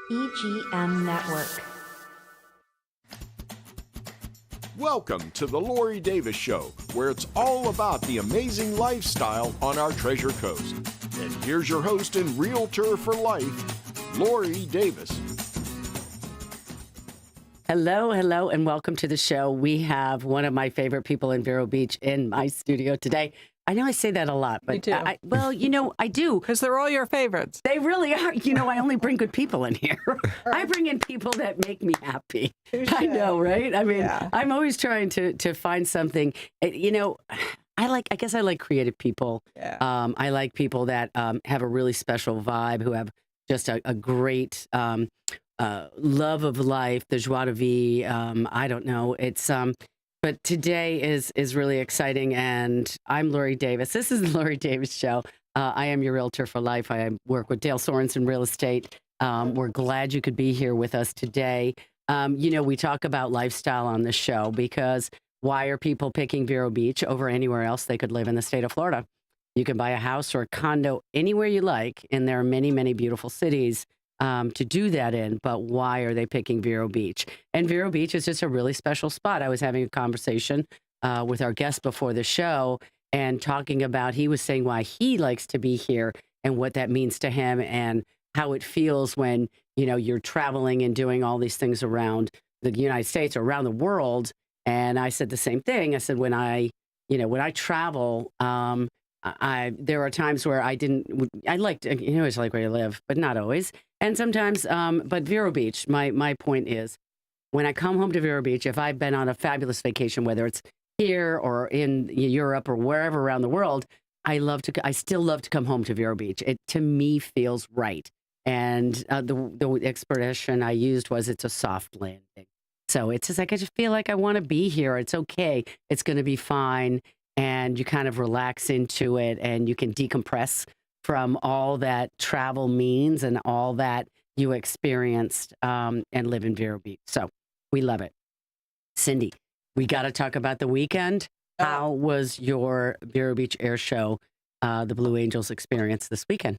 EGM Network. Welcome to the Lori Davis Show, where it's all about the amazing lifestyle on our Treasure Coast. And here's your host and realtor for life, Lori Davis. Hello, and welcome to the show. We have one of my favorite people in Vero Beach in my studio today. I know I say that a lot, but I do. Because they're all your favorites. They really are. I only bring good people in here. I bring in people that make me happy. I know, right? I mean, I'm always trying to find something. I guess I like creative people. Yeah. I like people that have a really special vibe, who have just a great love of life, the joie de vivre. I don't know. It's but today is really exciting, and I'm Lori Davis. This is the Lori Davis Show. I am your realtor for life. I work with Dale Sorensen Real Estate. We're glad you could be here with us today. We talk about lifestyle on the show because why are people picking Vero Beach over anywhere else they could live in the state of Florida? You can buy a house or a condo anywhere you like, and there are many, many beautiful cities to do that in, but why are they picking Vero Beach? And Vero Beach is just a really special spot. I was having a conversation with our guest before the show and talking about, he was saying why he likes to be here and what that means to him and how it feels when, you're traveling and doing all these things around the United States or around the world. And I said the same thing. I said, when I travel, there are times where I like to, it's like where you live, but not always. And sometimes, but Vero Beach, my point is, when I come home to Vero Beach, if I've been on a fabulous vacation, whether it's here or in Europe or wherever around the world, I still love to come home to Vero Beach. It, to me, feels right. And the expression I used was, it's a soft landing. So it's just like, I just feel like I want to be here. It's okay. It's going to be fine. And you kind of relax into it, and you can decompress from all that travel means and all that you experienced and live in Vero Beach. So we love it. Cindy, we got to talk about the weekend. How was your Vero Beach Air Show, the Blue Angels experience this weekend?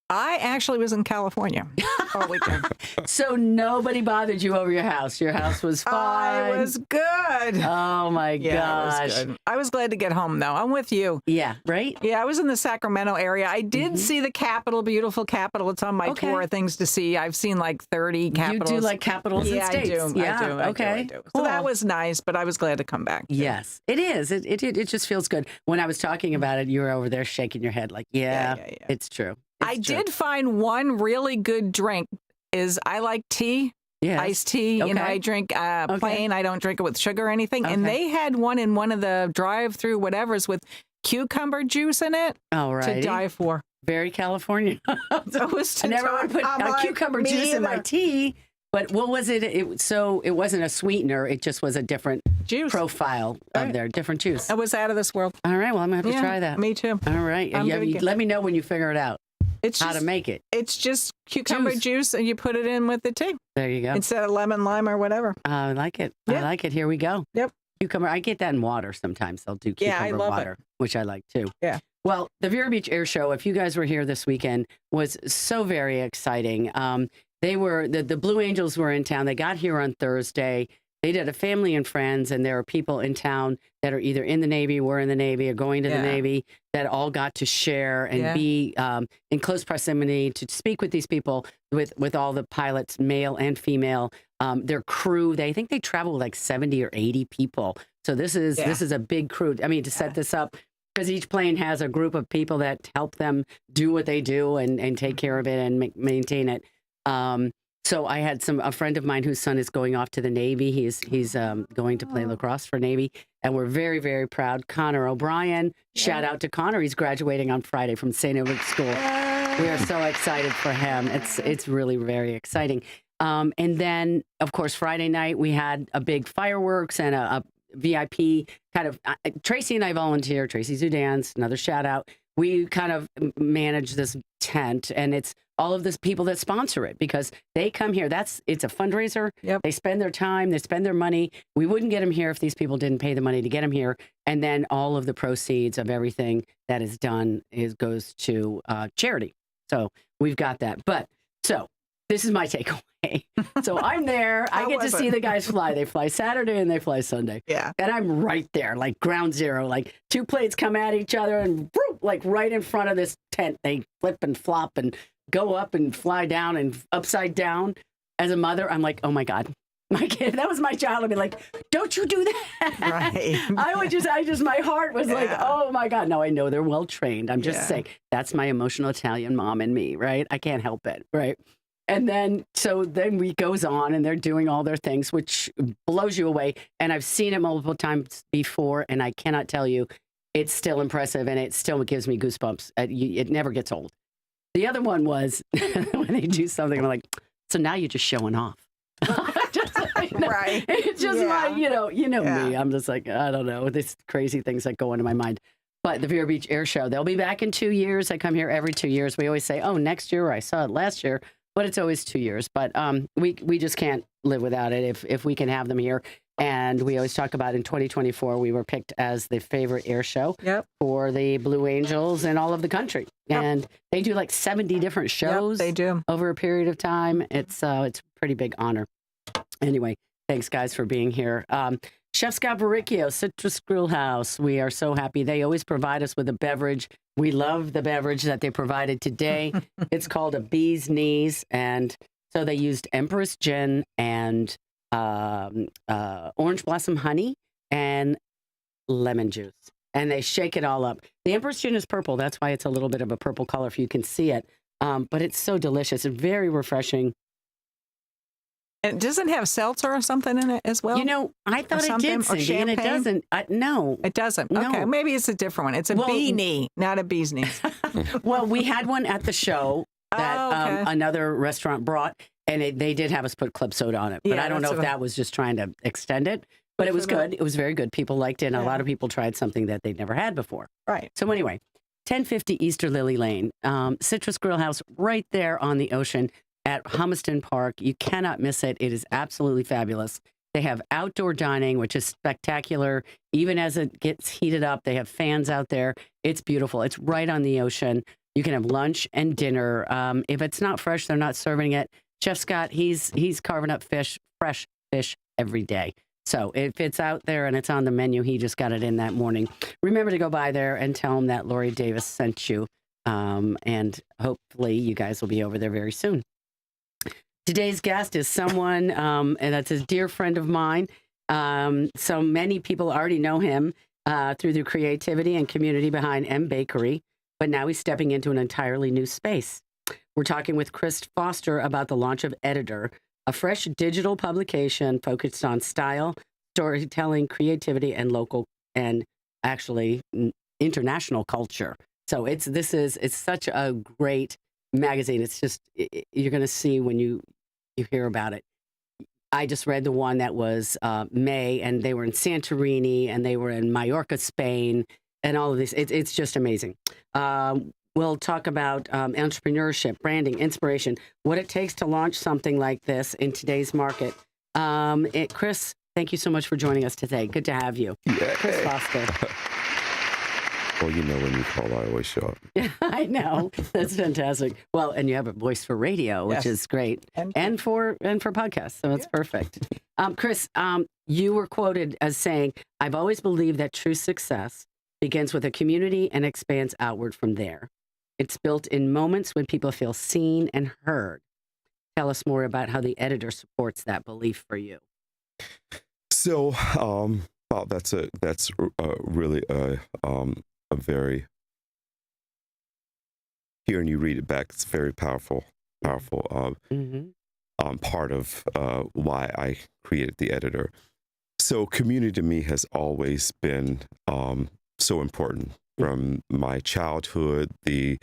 I actually was in California all weekend. So nobody bothered you over your house. Your house was fine. I was good. Oh my gosh. It was good. I was glad to get home though. I'm with you. Yeah, right? Yeah, I was in the Sacramento area. I did see the Capitol, beautiful Capitol. It's on my tour of things to see. I've seen like 30 capitals. You do like capitals and states. I do. Yeah, I do. Cool. So that was nice, but I was glad to come back. Too. Yes, it is. It just feels good. When I was talking about it, you were over there shaking your head like, yeah. It's true. I did find one really good drink. I like tea, iced tea. Okay. I drink plain. I don't drink it with sugar or anything. Okay. And they had one in one of the drive-through whatevers with cucumber juice in it. All right. To die for. Very Californian. I never would put cucumber juice in my tea. But what was it? It wasn't a sweetener. It just was a different juice profile of their different juice. It was out of this world. All right. Well, I'm going to have to try that. Me too. All right. Let me know when you figure it out. How to make it. It's just cucumber juice and you put it in with the tea. There you go. Instead of lemon, lime, or whatever. I like it. Yeah. I like it. Here we go. Yep. Cucumber. I get that in water sometimes. They'll do cucumber water, which I like too. Yeah. Well, the Vero Beach Air Show, if you guys were here this weekend, was so very exciting. They were the Blue Angels were in town. They got here on Thursday. They did a family and friends, and there are people in town that are either in the Navy, were in the Navy, or going to the Navy, that all got to share and be in close proximity to speak with these people, with all the pilots, male and female, their crew. They think they travel with like 70 or 80 people. So this is a big crew. I mean, to set this up, because each plane has a group of people that help them do what they do and take care of it and maintain it. So I had a friend of mine whose son is going off to the Navy. He's going to play lacrosse for Navy, and we're very, very proud. Connor O'Brien, shout out to Connor. He's graduating on Friday from St. Edward's School. We are so excited for him. It's really very exciting. And then, of course, Friday night we had a big fireworks and a VIP kind of. Tracy and I volunteer. Tracy Zudans, another shout out. We kind of manage this tent, and it's all of this people that sponsor it because they come here. It's a fundraiser. Yep. They spend their time, they spend their money. We wouldn't get them here if these people didn't pay the money to get them here. And then all of the proceeds of everything that is done goes to charity. So we've got that. But so this is my takeaway. So I'm there. I get to see the guys fly. They fly Saturday and they fly Sunday. Yeah. And I'm right there, like ground zero. Like two planes come at each other and whoop, like right in front of this tent. They flip and flop and go up and fly down and upside down. As a mother, I'm like, oh my God. My kid, that was my child. I'd be like, don't you do that. Right. My heart was like, oh my God. No, I know they're well trained. I'm just Yeah. saying that's my emotional Italian mom in me, right? I can't help it, right? And then, so then we goes on and they're doing all their things, which blows you away. And I've seen it multiple times before, and I cannot tell you, it's still impressive and it still gives me goosebumps. It never gets old. The other one was when they do something, I'm like, so now you're just showing off. Right. It's just my, you know Yeah. me. I'm just like, I don't know, these crazy things that go into my mind. But the Vero Beach Air Show, they'll be back in 2 years. I come here every 2 years. We always say, oh, next year, or I saw it last year, but it's always 2 years. But we just can't live without it if we can have them here. And we always talk about in 2024, we were picked as the favorite air show for the Blue Angels in all of the country. Yep. And they do like 70 different shows They do. over a period of time. It's a pretty big honor. Anyway, thanks guys for being here. Chef Scott Baricchio, Citrus Grill House. We are so happy. They always provide us with a beverage. We love the beverage that they provided today. It's called a Bee's Knees. And so they used Empress Gin and orange blossom honey and lemon juice. And they shake it all up. The Empress Gin is purple. That's why it's a little bit of a purple color if you can see it. But it's so delicious and very refreshing. It doesn't have seltzer or something in it as well? You know, I thought it something? did, Or Cindy, and it champagne? doesn't. No. It doesn't? No. Okay, maybe it's a different one. It's a Well, bee knee, not a bee's knees. Well, we had one at the show that Oh, okay. another restaurant brought, and they did have us put club soda on it. But Yeah, I don't know that's if what that was just trying to extend it. But it was for them. good. It was very good. People liked it, and a Yeah. lot of people tried something that they'd never had before. Right. So anyway, 1050 Easter Lily Lane, Citrus Grill House right there on the ocean at Humiston Park. You cannot miss it. It is absolutely fabulous. They have outdoor dining, which is spectacular. Even as it gets heated up, they have fans out there. It's beautiful. It's right on the ocean. You can have lunch and dinner. If it's not fresh, they're not serving it. Chef Scott, he's carving up fresh fish every day. So if it's out there and it's on the menu, he just got it in that morning. Remember to go by there and tell him that Lori Davis sent you. And hopefully you guys will be over there very soon. Today's guest is someone, and that's a dear friend of mine. So many people already know him through the creativity and community behind M Bakeri, but now he's stepping into an entirely new space. We're talking with Chris Foster about the launch of Editr, a fresh digital publication focused on style, storytelling, creativity, and local and actually international culture. So it's such a great magazine. It's just, you're going to see when you hear about it. I just read the one that was May, and they were in Santorini, and they were in Mallorca, Spain, and all of this. It's just amazing. We'll talk about entrepreneurship, branding, inspiration, what it takes to launch something like this in today's market. Chris, thank you so much for joining us today. Good to have you. Yeah. Chris Foster. Well, you know, when you call, I always show up. Yeah, I know. That's fantastic. Well, and you have a voice for radio, which Yes. is great, And- and for podcasts. So it's perfect. Chris, you were quoted as saying, "I've always believed that true success begins with a community and expands outward from there. It's built in moments when people feel seen and heard." Tell us more about how the Editr supports that belief for you. So, that's really a very, hearing you read it back, it's very powerful Mm-hmm. part of why I created the Editr. So community to me has always been so important from my childhood. I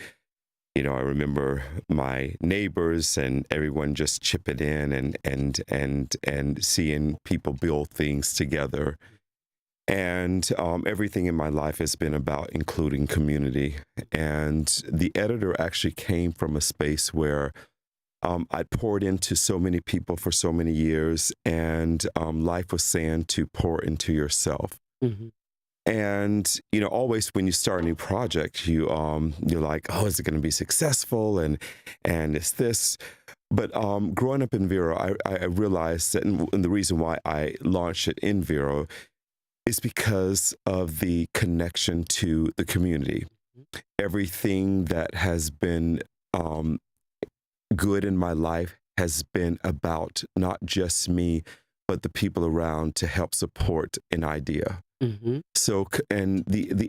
remember my neighbors and everyone just chipping in and seeing people build things together. And everything in my life has been about including community. And the Editr actually came from a space where I poured into so many people for so many years, and life was saying to pour into yourself. Mm-hmm. And, always when you start a new project, you're like, oh, is it going to be successful? And it's this. But growing up in Vero, I realized that, and the reason why I launched it in Vero is because of the connection to the community. Everything that has been good in my life has been about not just me, but the people around to help support an idea. So, and the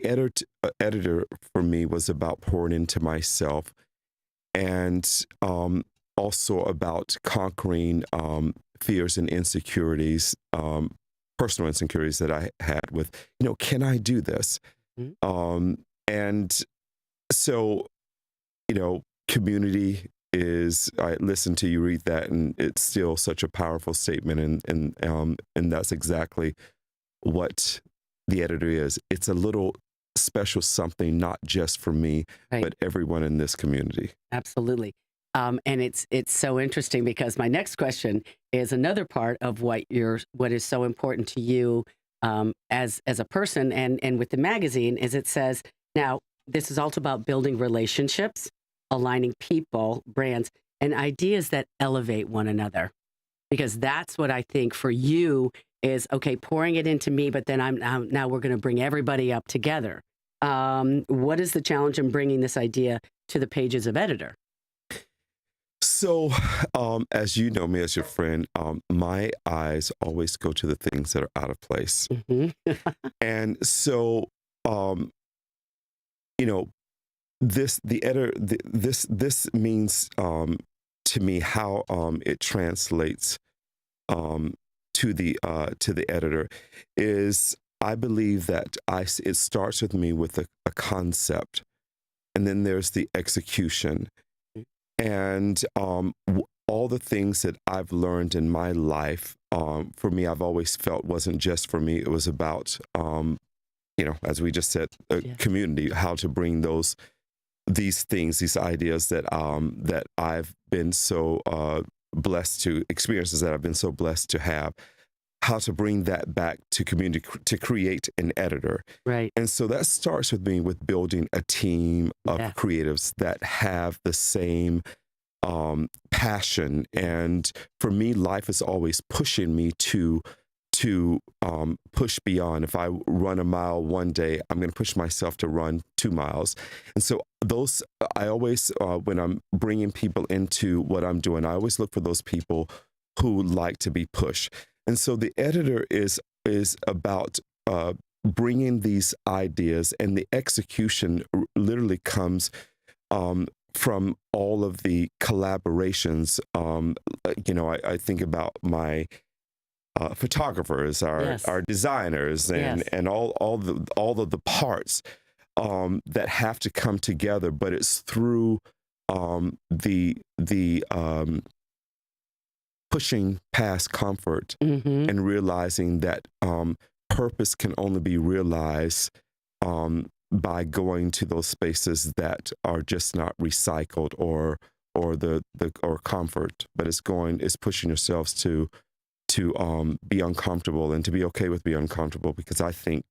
editor for me was about pouring into myself, and also about conquering fears and insecurities, personal insecurities that I had with, can I do this? And so, community is, I listened to you read that, and it's still such a powerful statement. And that's exactly what the editor is. It's a little special something, not just for me, but everyone in this community. Absolutely. And it's so interesting because my next question is another part of what is so important to you as a person and with the magazine is it says, now this is also about building relationships, aligning people, brands, and ideas that elevate one another. Because that's what I think for you is, okay, pouring it into me, but then now we're going to bring everybody up together. What is the challenge in bringing this idea to the pages of Editr? So, as you know me as your friend, my eyes always go to the things that are out of place. And so, this means to me how it translates to the editor is, I believe that it starts with me with a concept, and then there's the execution. And all the things that I've learned in my life, for me, I've always felt wasn't just for me. It was about, as we just said, community, how to bring these things, these ideas that I've been so blessed to, experiences that I've been so blessed to have, how to bring that back to community, to create an editor. Right. And so that starts with me with building a team of creatives that have the same passion. And for me, life is always pushing me to push beyond. If I run a mile one day, I'm going to push myself to run 2 miles. And so I always, when I'm bringing people into what I'm doing, I always look for those people who like to be pushed. And so the editor is about bringing these ideas, and the execution literally comes from all of the collaborations. I think about my photographers, our designers, and all of the parts that have to come together. But it's through the pushing past comfort and realizing that purpose can only be realized by going to those spaces that are just not recycled or comfort, but it's pushing yourselves to be uncomfortable and to be okay with being uncomfortable, because I think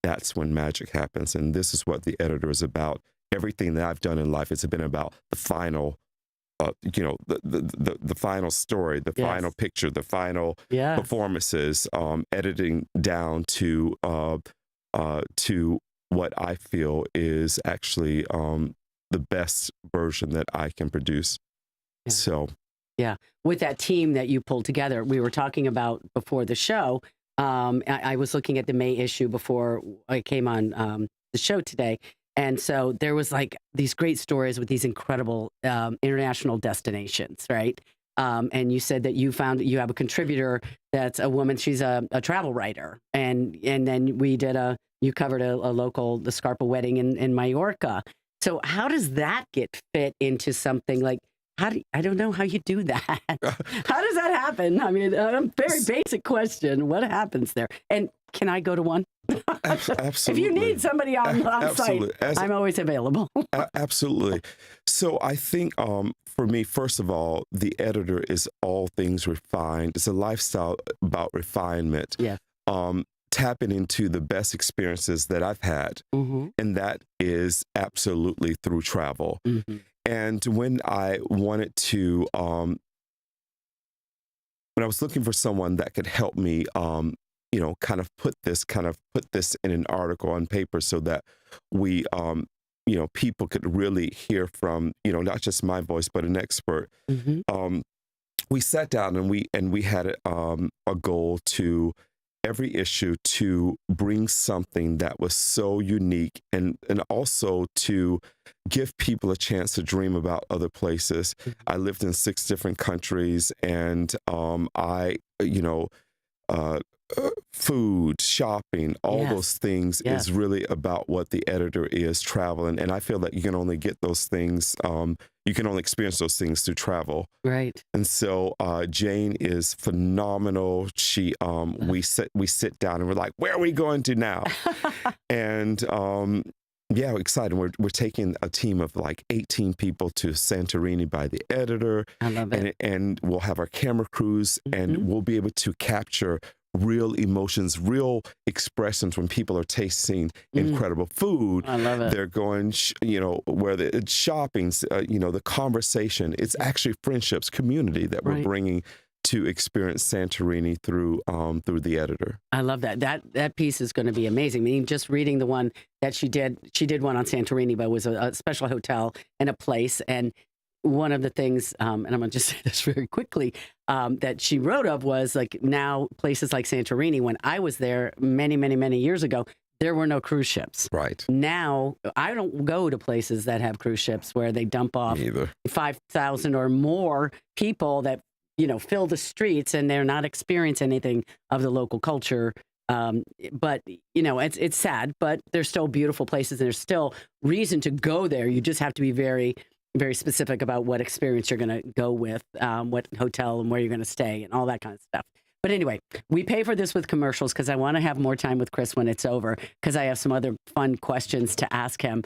that's when magic happens. And this is what the editor is about. Everything that I've done in life, it's been about the final the final story, the final picture, the final performances, editing down to what I feel is actually the best version that I can produce. So, with that team that you pulled together, we were talking about before the show. I was looking at the May issue before I came on the show today. And so there was like these great stories with these incredible international destinations, right? And you said that you have a contributor that's a woman. She's a travel writer, and then you covered the Scarpa wedding in Mallorca. So how does that get fit into something like? I don't know how you do that. How does that happen? I mean, a very basic question. What happens there? And can I go to one? Absolutely. If you need somebody on site, I'm always available. Absolutely. So I think for me, first of all, the editor is all things refined. It's a lifestyle about refinement. Yeah. Tapping into the best experiences that I've had. And that is absolutely through travel. And when I wanted to when I was looking for someone that could help me, kind of put this in an article on paper so that we, people could really hear from, not just my voice, but an expert. We sat down and we had a goal to every issue to bring something that was so unique and also to give people a chance to dream about other places. I lived in 6 different countries, and food, shopping, all those things is really about what the editor is, traveling. And I feel that you can only get those things, you can only experience those things through travel. Right. And so Jane is phenomenal. She, we sit down and we're like, where are we going to now? And excited. We're taking a team of like 18 people to Santorini by the editor. I love it. And we'll have our camera crews, and we'll be able to capture real emotions, real expressions when people are tasting incredible food. I love it. They're going, where it's shopping, the conversation. It's actually friendships, community that we're bringing to experience Santorini through the editor. I love that. That piece is going to be amazing. I mean, just reading the one that she did one on Santorini, but it was a special hotel and a place. And one of the things, and I'm going to just say this very quickly, that she wrote of was like now places like Santorini, when I was there many, many, many years ago, there were no cruise ships. Right. Now, I don't go to places that have cruise ships where they dump off 5,000 or more people that, fill the streets, and they're not experiencing anything of the local culture. But, it's sad, but there's still beautiful places, and there's still reason to go there. You just have to be very, very specific about what experience you're going to go with, what hotel and where you're going to stay and all that kind of stuff. But anyway, we pay for this with commercials because I want to have more time with Chris when it's over, because I have some other fun questions to ask him.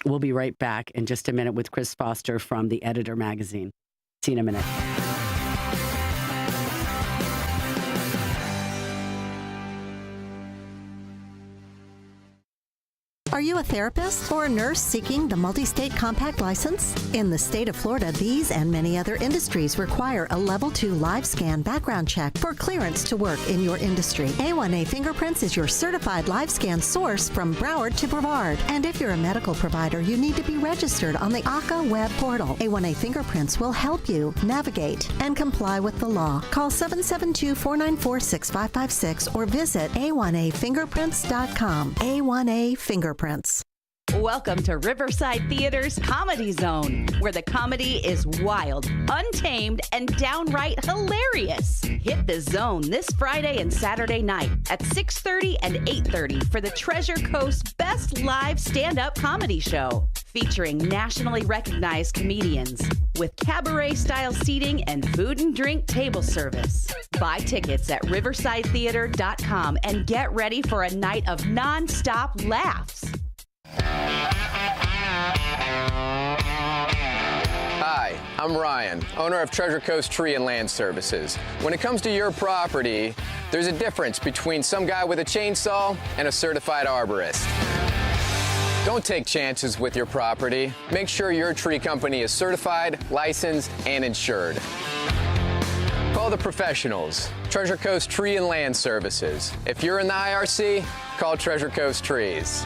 We'll be right back in just a minute with Chris Foster from the Editr magazine. See you in a minute. Are you a therapist or a nurse seeking the multi-state compact license? In the state of Florida, these and many other industries require a Level 2 live scan background check for clearance to work in your industry. A1A Fingerprints is your certified live scan source from Broward to Brevard. And if you're a medical provider, you need to be registered on the ACA web portal. A1A Fingerprints will help you navigate and comply with the law. Call 772-494-6556 or visit a1afingerprints.com. A1A Fingerprints. Welcome to Riverside Theater's Comedy Zone, where the comedy is wild, untamed, and downright hilarious. Hit the zone this Friday and Saturday night at 6:30 and 8:30 for the Treasure Coast's best live stand-up comedy show, featuring nationally recognized comedians with cabaret-style seating and food and drink table service. Buy tickets at riversidetheater.com and get ready for a night of non-stop laughs. Hi, I'm Ryan, owner of Treasure Coast Tree and Land Services. When it comes to your property, there's a difference between some guy with a chainsaw and a certified arborist. Don't take chances with your property. Make sure your tree company is certified, licensed, and insured. Call the professionals, Treasure Coast Tree and Land Services. If you're in the IRC, call Treasure Coast Trees.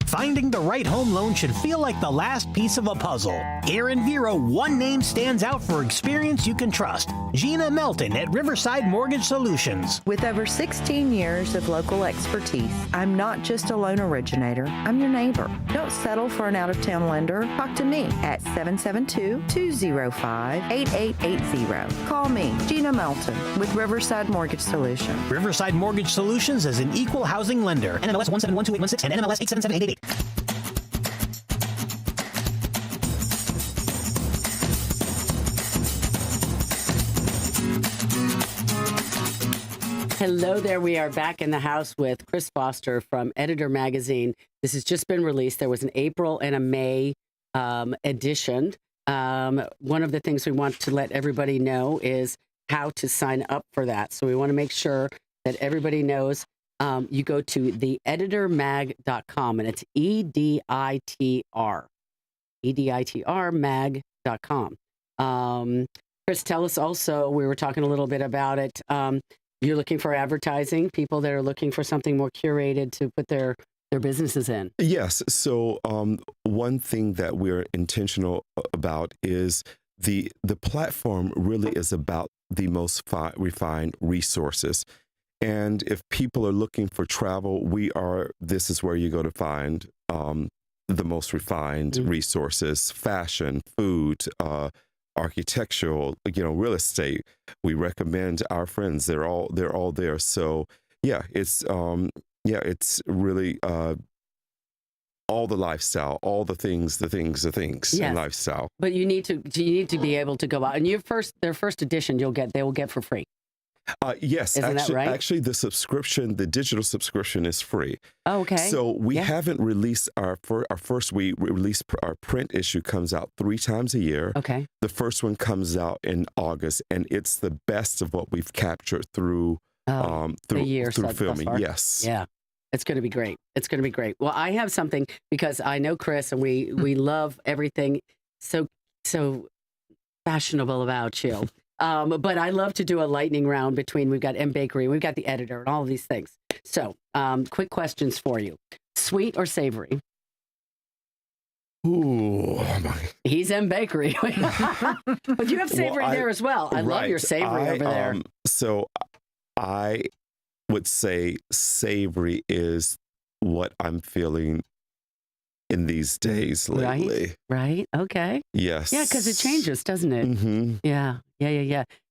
Finding the right home loan should feel like the last piece of a puzzle. Here in Vero, one name stands out for experience you can trust. Gina Melton at Riverside Mortgage Solutions. With over 16 years of local expertise, I'm not just a loan originator, I'm your neighbor. Don't settle for an out-of-town lender. Talk to me at 772-205-8880. Call me, Gina Melton, with Riverside Mortgage Solutions. Riverside Mortgage Solutions is an equal housing lender. NMLS 1712816 and NMLS 877888. Hello there. We are back in the house with Chris Foster from Editr magazine. This has just been released. There was an April and a May edition. One of the things we want to let everybody know is how to sign up for that. So we want to make sure that everybody knows. You go to theeditrmag.com, and it's EDITR mag.com. Chris, tell us also, we were talking a little bit about it. You're looking for advertising, people that are looking for something more curated to put their businesses in. Yes. So one thing that we're intentional about is the platform really is about the most refined resources. And if people are looking for travel, this is where you go to find the most refined resources: fashion, food, architectural, real estate. We recommend our friends. They're all there. So it's really all the lifestyle, all the things in lifestyle. But you need to be able to go out, and their first edition they will get for free. Yes, Isn't that right? Actually, the digital subscription is free. Oh, okay. So we haven't released our print issue comes out 3 times a year. Okay. The first one comes out in August, and it's the best of what we've captured through the year through filming. Thus far. Yes. Yeah. It's going to be great. It's going to be great. Well, I have something, because I know Chris, and we love everything so fashionable about you. But I love to do a lightning round between, we've got M Bakeri, we've got the Editr, and all of these things. So, quick questions for you. Sweet or savory? Ooh, He's M Bakeri. But you have savory there as well. I love your savory over there. So I would say savory is what I'm feeling in these days lately. Right. Okay. Yes. Yeah, because it changes, doesn't it? Mm-hmm. Yeah.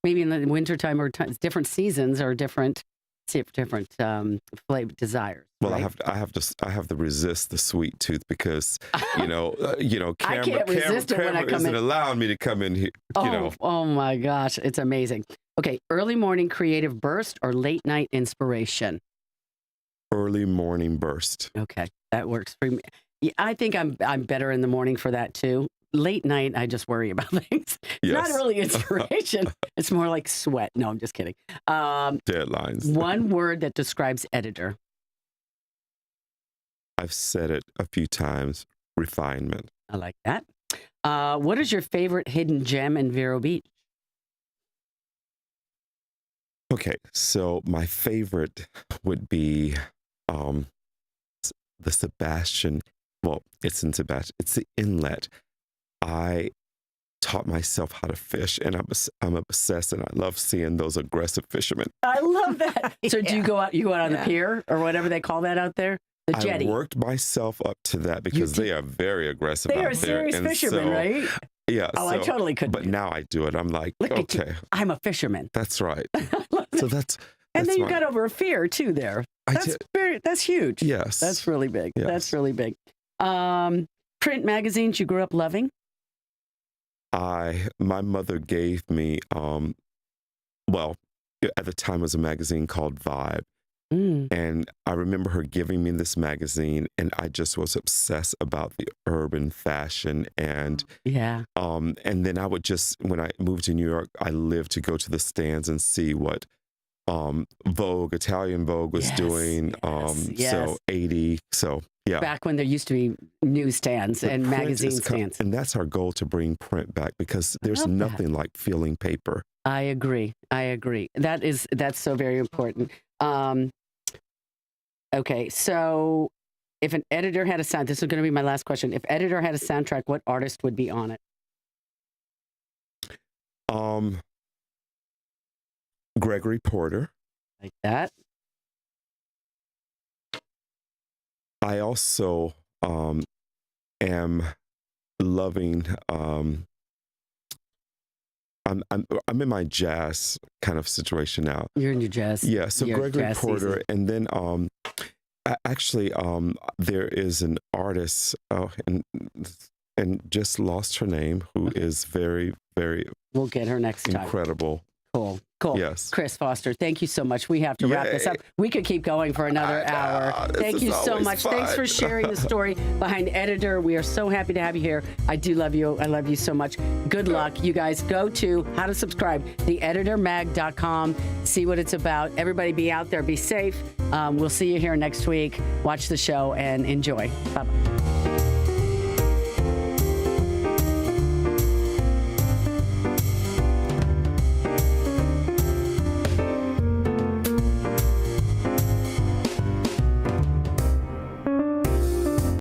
Maybe in the wintertime or different seasons or different flavor desires. Well, right? I have to resist the sweet tooth because camera, I can't resist it when I come isn't in. allowing me to come in here. Oh my gosh, it's amazing. Okay, early morning creative burst or late night inspiration? Early morning burst. Okay, that works for me. Yeah, I think I'm better in the morning for that too. Late night, I just worry about things. It's Yes. not really inspiration. It's more like sweat. No, I'm just kidding. Deadlines. One word that describes Editr. I've said it a few times. Refinement. I like that. What is your favorite hidden gem in Vero Beach? Okay, so my favorite would be the Sebastian. Well, it's in Sebastian. It's the inlet. I taught myself how to fish, and I'm obsessed, and I love seeing those aggressive fishermen. I love that. So do you go out? You go out on the pier or whatever they call that out there? The jetty. I worked myself up to that because they are very aggressive out there. They are serious fishermen, right? Yeah. Oh, I totally couldn't. But now I do it. I'm like, Look at okay. you. I'm a fisherman. That's right. So that's and then you my- got over a fear too there. That's huge. Yes. That's really big. Yes. That's really big. Print magazines you grew up loving? My mother gave me, well, at the time it was a magazine called Vibe. And I remember her giving me this magazine, and I just was obsessed about the urban fashion. And and then I would when I moved to New York, I lived to go to the stands and see what Vogue, Italian Vogue was doing. So 80. So yeah. Back when there used to be newsstands and magazine stands. And that's our goal, to bring print back, because there's nothing like feeling paper. I agree. That's so very important. Okay, so if an editor had a sound, this is going to be my last question. If Editr had a soundtrack, what artist would be on it? Gregory Porter. Like that. I also am loving. I'm in my jazz kind of situation now. You're in your jazz. Yeah. So Gregory Porter, and then actually there is an artist and just lost her name, who is very, very. We'll get her next time. Incredible. Cool. Yes. Chris Foster, thank you so much. We have to wrap this up. We could keep going for another hour. Thank you so much. Fun. Thanks for sharing the story behind Editr. We are so happy to have you here. I do love you. I love you so much. Good luck. You guys go to how to subscribe, theeditormag.com. See what it's about. Everybody be out there. Be safe. We'll see you here next week. Watch the show and enjoy. Bye-bye.